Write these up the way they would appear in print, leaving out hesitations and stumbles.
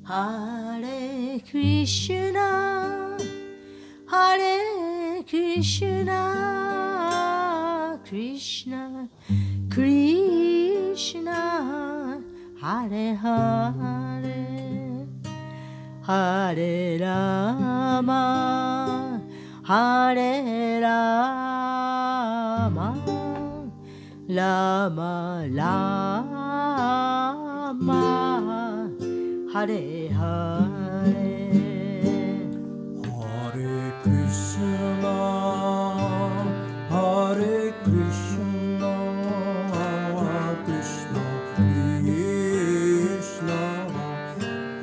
Hare Krishna, Hare Krishna, Krishna Krishna, Hare Hare, Hare Rama, Hare Rama, Rama Rama, Hare Hare. Hare Krishna, Hare Krishna, Krishna Krishna,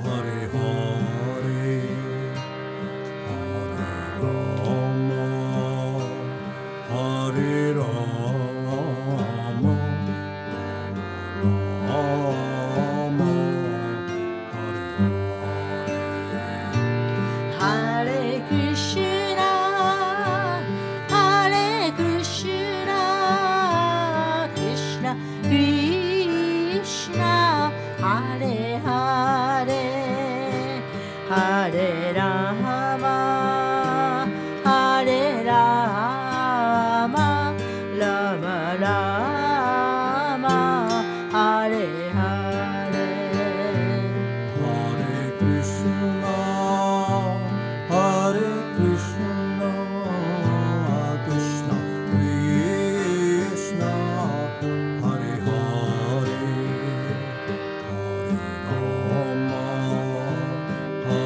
Hare Hare, Hare Rama, Hare Rama, Rama Hare Krishna, Hare Krishna, Krishna Krishna, Hare Hare, Hare Rama, Hare Rama, Rama Rama, Hare Hare. Hare Krishna, Hare Krishna, Krishna Krishna,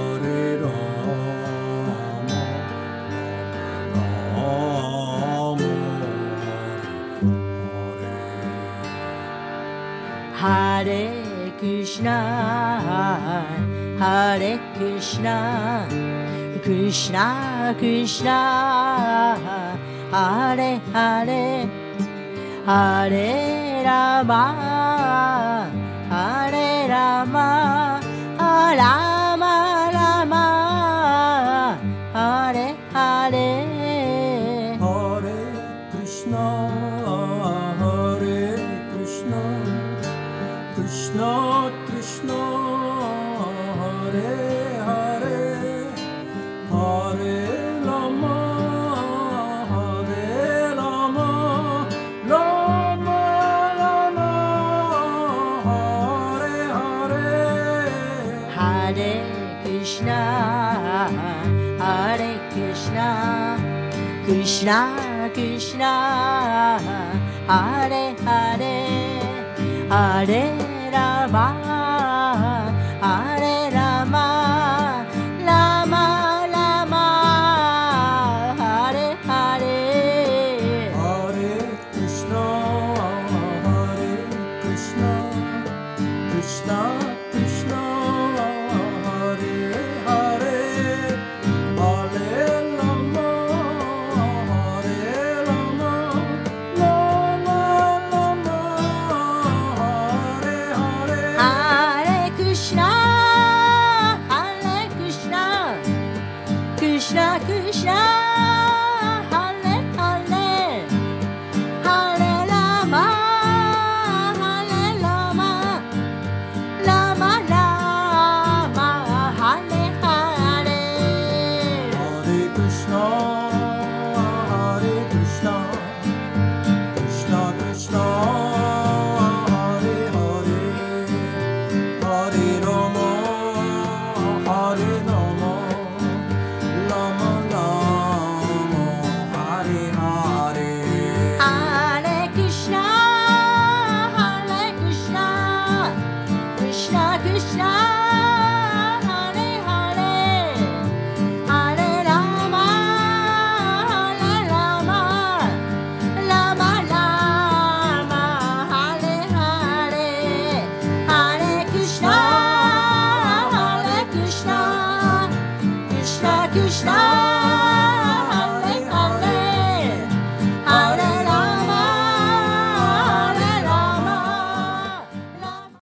Hare Hare, Hare Rama, Hare Rama, Rama Hare. Hare Krishna, Hare Krishna, Krishna Krishna, Hare Hare, Hare Rama, Hare Rama, Rama Rama, Hare Hare. Hare Krishna, Hare Krishna, Krishna Krishna, Hare Hare, Hare Rama, Hare Rama, Rama Rama, Hare Hare. Hare Krishna, Hare Krishna, Krishna Krishna, Hare Hare, Hare Rama, Hare Rama, Rama Rama, Hare Hare. Hare Krishna, Hare Krishna, Krishna